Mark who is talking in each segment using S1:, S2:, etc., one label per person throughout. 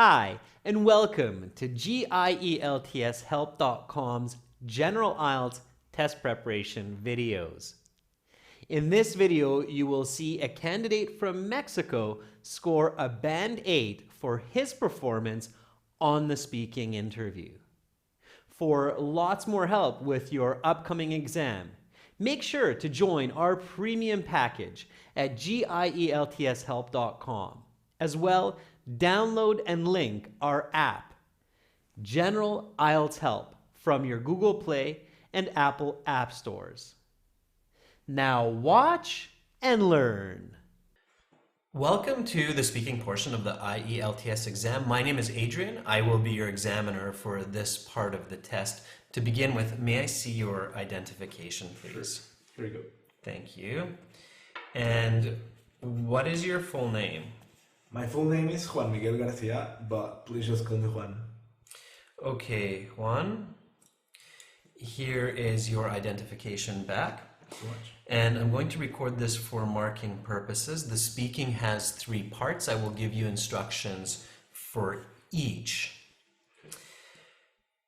S1: Hi, and welcome to GIELTShelp.com's General IELTS test preparation videos. In this video, you will see a candidate from Mexico score a Band 8 for his performance on the speaking interview. For lots more help with your upcoming exam, make sure to join our premium package at GIELTShelp.com. As well, download and link our app, General IELTS Help, from your Google Play and Apple App Stores. Now watch and learn. Welcome to the speaking portion of the IELTS exam. My name is Adrian. I will be your examiner for this part of the test. To begin with, may I see your identification, please?
S2: Sure. Here we go.
S1: Thank you. And what is your full name?
S2: My full name is Juan Miguel Garcia, but please just call me Juan.
S1: Okay, Juan. Here is your identification back.
S2: So much.
S1: And I'm going to record this for marking purposes. The speaking has 3 parts. I will give you instructions for each.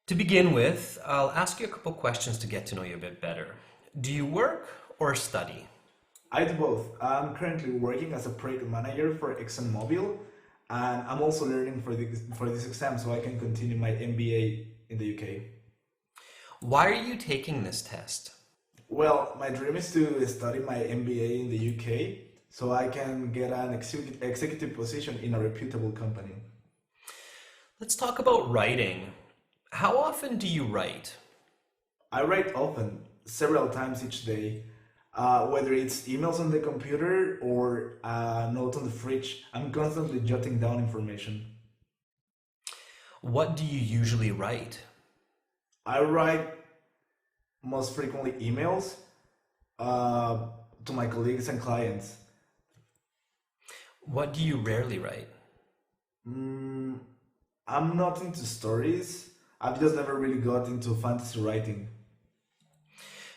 S1: To begin with, I'll ask you a couple questions to get to know you a bit better. Do you work or study?
S2: I do both. I'm currently working as a project manager for ExxonMobil, and I'm also learning for this exam so I can continue my MBA in the UK.
S1: Why are you taking this test?
S2: Well, my dream is to study my MBA in the UK so I can get an executive position in a reputable company.
S1: Let's talk about writing. How often do you write?
S2: I write often, several times each day. Whether it's emails on the computer or notes on the fridge, I'm constantly jotting down information.
S1: What do you usually write?
S2: I write most frequently emails to my colleagues and clients.
S1: What do you rarely write?
S2: I'm not into stories. I've just never really got into fantasy writing.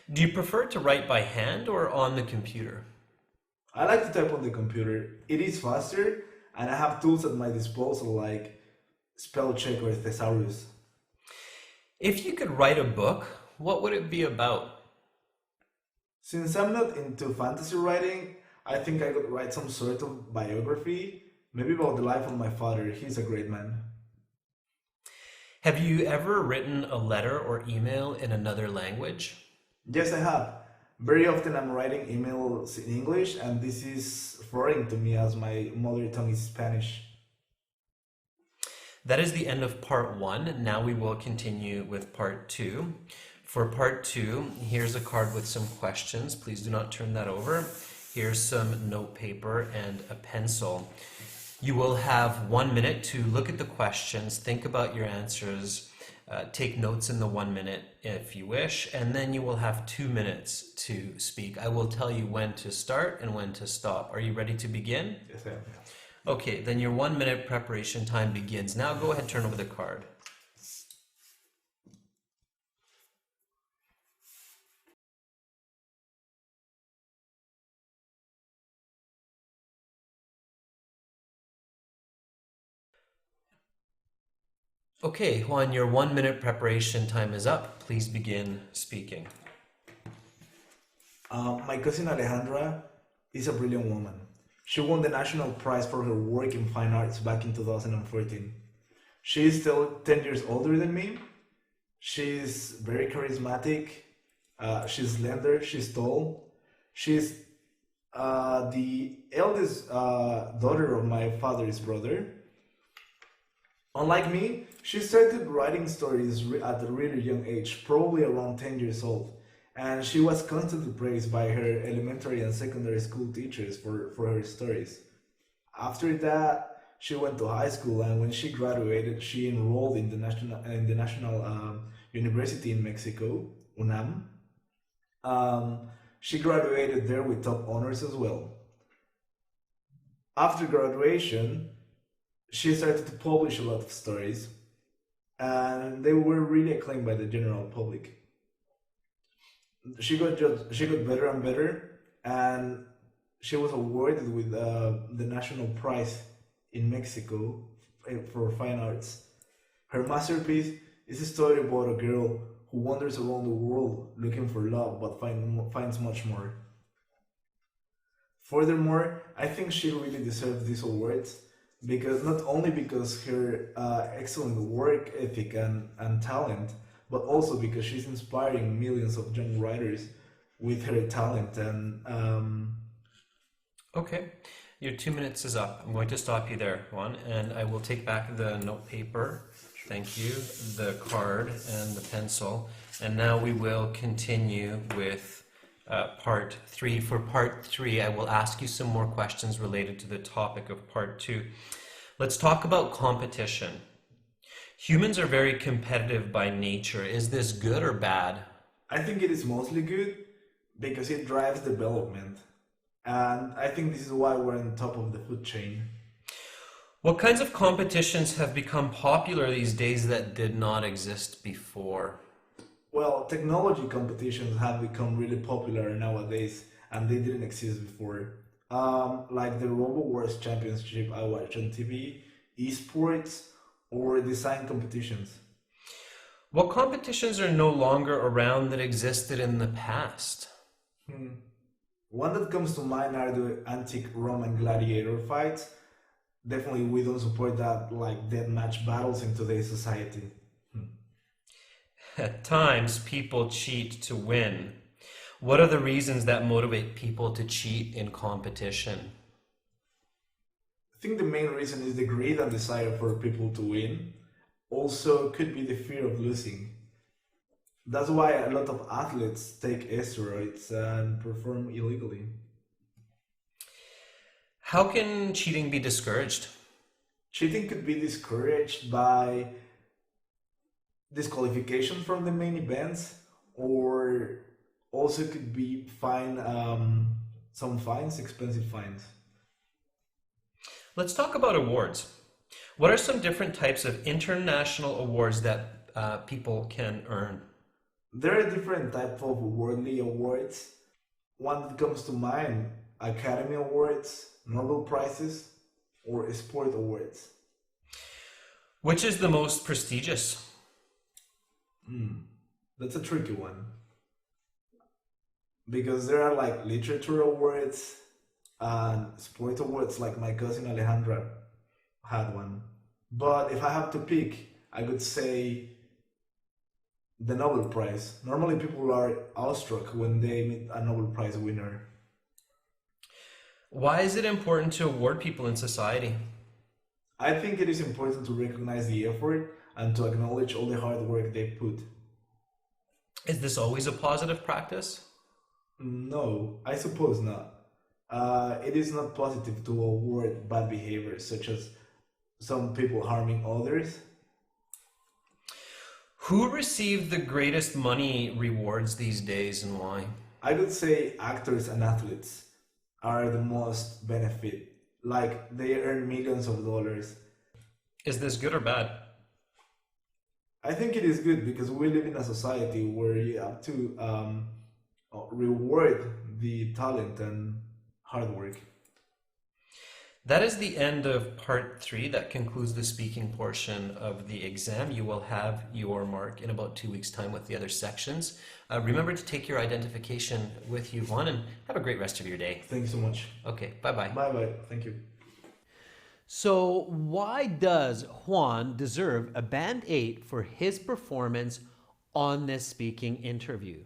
S1: Do you prefer to write by hand or on the computer?
S2: I like to type on the computer. It is faster, and I have tools at my disposal like spell check or thesaurus.
S1: If you could write a book, what would it be about?
S2: Since I'm not into fantasy writing, I think I could write some sort of biography, maybe about the life of my father. He's a great man.
S1: Have you ever written a letter or email in another language?
S2: Yes, I have. Very often I'm writing emails in English, and this is foreign to me as my mother tongue is Spanish.
S1: That is the end of part 1. Now we will continue with part 2. For part 2, here's a card with some questions. Please do not turn that over. Here's some note paper and a pencil. You will have 1 minute to look at the questions, think about your answers, take notes in the 1 minute if you wish, and then you will have 2 minutes to speak. I will tell you when to start and when to stop. Are you ready to begin?
S2: Yes, I am.
S1: Okay, then your 1 minute preparation time begins. Now go ahead, turn over the card. Okay, Juan, your 1 minute preparation time is up. Please begin speaking.
S2: My cousin Alejandra is a brilliant woman. She won the national prize for her work in fine arts back in 2014. She is still 10 years older than me. She's very charismatic. She's slender. She's tall. She's the eldest daughter of my father's brother. Unlike me, she started writing stories at a really young age, probably around 10 years old. And she was constantly praised by her elementary and secondary school teachers for her stories. After that, she went to high school, and when she graduated, she enrolled in the national university in Mexico, UNAM. She graduated there with top honors as well. After graduation, she started to publish a lot of stories, and they were really acclaimed by the general public. She got better and better, and she was awarded with the national prize in Mexico for fine arts. Her masterpiece is a story about a girl who wanders around the world looking for love but finds much more. Furthermore, I think she really deserves these awards because not only because her excellent work ethic and talent, but also because she's inspiring millions of young writers with her talent and
S1: Okay, your 2 minutes is up. I'm going to stop you there, Juan, and I will take back the note paper. Thank you, the card and the pencil. And now we will continue with part 3. For part 3, I will ask you some more questions related to the topic of part 2. Let's talk about competition. Humans are very competitive by nature. Is this good or bad?
S2: I think it is mostly good because it drives development. And I think this is why we're on top of the food chain.
S1: What kinds of competitions have become popular these days that did not exist before?
S2: Well, technology competitions have become really popular nowadays, and they didn't exist before. Like the Robo Wars Championship I watch on TV, esports, or design competitions.
S1: What competitions are no longer around that existed in the past?
S2: Hmm. One that comes to mind are the antique Roman gladiator fights. Definitely, we don't support that like deathmatch battles in today's society.
S1: At times, people cheat to win. What are the reasons that motivate people to cheat in competition?
S2: I think the main reason is the greed and desire for people to win. Also, could be the fear of losing. That's why a lot of athletes take steroids and perform illegally.
S1: How can cheating be discouraged?
S2: Cheating could be discouraged by disqualification from the main events, or also could be some fines, expensive fines.
S1: Let's talk about awards. What are some different types of international awards that people can earn?
S2: There are different types of worldly awards. One that comes to mind: Academy Awards, Nobel Prizes, or Sport Awards.
S1: Which is the most prestigious?
S2: That's a tricky one because there are like literature awards and sport awards, like my cousin Alejandra had one. But if I have to pick, I would say the Nobel Prize. Normally, people are awestruck when they meet a Nobel Prize winner.
S1: Why is it important to award people in society?
S2: I think it is important to recognize the effort and to acknowledge all the hard work they put.
S1: Is this always a positive practice?
S2: No, I suppose not. It is not positive to award bad behavior, such as some people harming others.
S1: Who received the greatest money rewards these days and why?
S2: I would say actors and athletes are the most benefit. Like they earn millions of dollars.
S1: Is this good or bad?
S2: I think it is good because we live in a society where you have to reward the talent and hard work.
S1: That is the end of part 3. That concludes the speaking portion of the exam. You will have your mark in about 2 weeks' time with the other sections. Remember to take your identification with you, Juan, and have a great rest of your day.
S2: Thank you so much.
S1: Okay, bye-bye.
S2: Bye bye. Thank you.
S3: So why does Juan deserve a Band 8 for his performance on this speaking interview?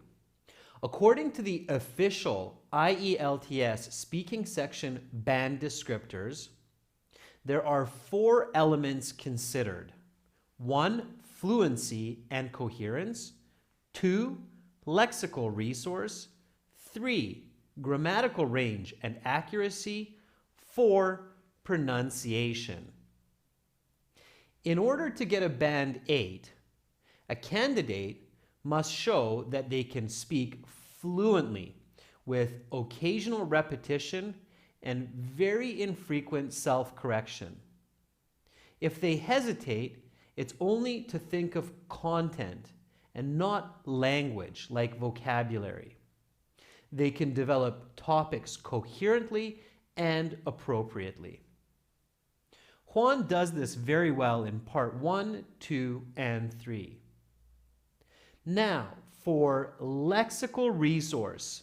S3: According to the official IELTS speaking section band descriptors, there are 4 elements considered. 1, fluency and coherence. 2, lexical resource. 3, grammatical range and accuracy. 4, pronunciation. In order to get a Band 8, a candidate must show that they can speak fluently with occasional repetition and very infrequent self-correction. If they hesitate, it's only to think of content and not language like vocabulary. They can develop topics coherently and appropriately. Juan does this very well in part 1, 2, and 3. Now, for lexical resource,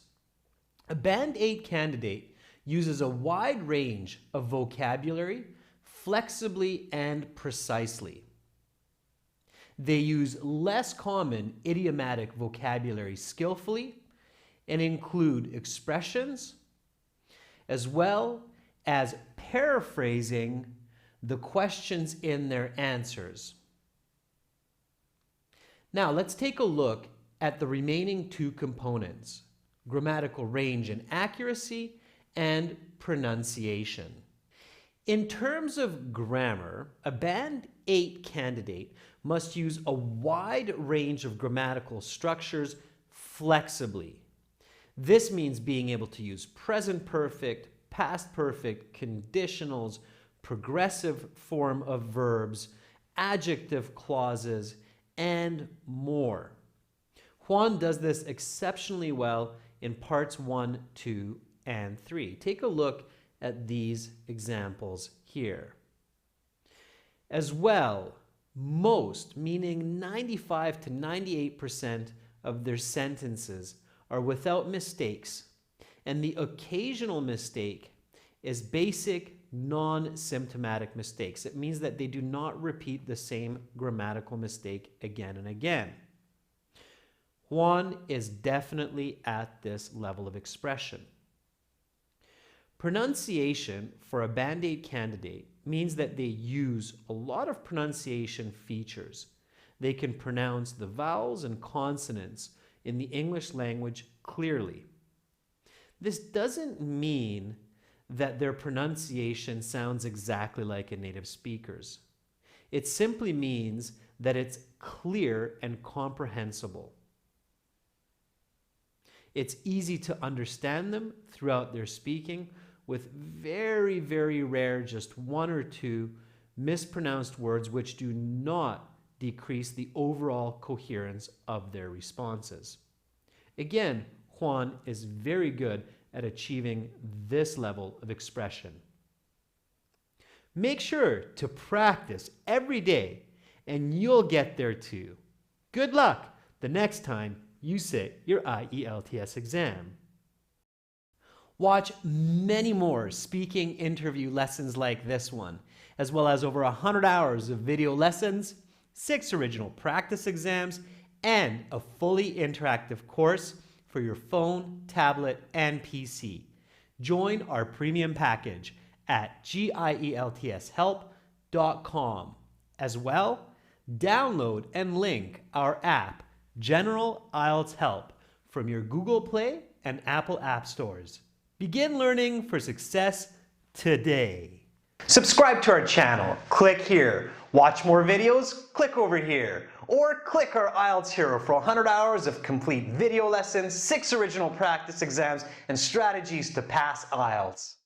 S3: a Band 8 candidate uses a wide range of vocabulary flexibly and precisely. They use less common idiomatic vocabulary skillfully and include expressions as well as paraphrasing the questions in their answers. Now let's take a look at the remaining two components: grammatical range and accuracy, and pronunciation. In terms of grammar, a Band 8 candidate must use a wide range of grammatical structures flexibly. This means being able to use present perfect, past perfect, conditionals, progressive form of verbs, adjective clauses, and more. Juan does this exceptionally well in parts 1, 2, and 3. Take a look at these examples here. As well, most, meaning 95 to 98% of their sentences are without mistakes, and the occasional mistake is basic non-symptomatic mistakes. It means that they do not repeat the same grammatical mistake again and again. Juan is definitely at this level of expression. Pronunciation for a Band 8 candidate means that they use a lot of pronunciation features. They can pronounce the vowels and consonants in the English language clearly. This doesn't mean that their pronunciation sounds exactly like a native speaker's. It simply means that it's clear and comprehensible. It's easy to understand them throughout their speaking, with very, very rare, just one or two mispronounced words which do not decrease the overall coherence of their responses. Again, Juan is very good at achieving this level of expression. Make sure to practice every day and you'll get there too. Good luck the next time you sit your IELTS exam. Watch many more speaking interview lessons like this one, as well as over 100 hours of video lessons, 6 original practice exams, and a fully interactive course for your phone, tablet, and PC. Join our premium package at gieltshelp.com. As well, download and link our app, General IELTS Help, from your Google Play and Apple App Stores. Begin learning for success today. Subscribe to our channel. Click here. Watch more videos. Click over here. Or click our IELTS Hero for 100 hours of complete video lessons, 6 original practice exams, and strategies to pass IELTS.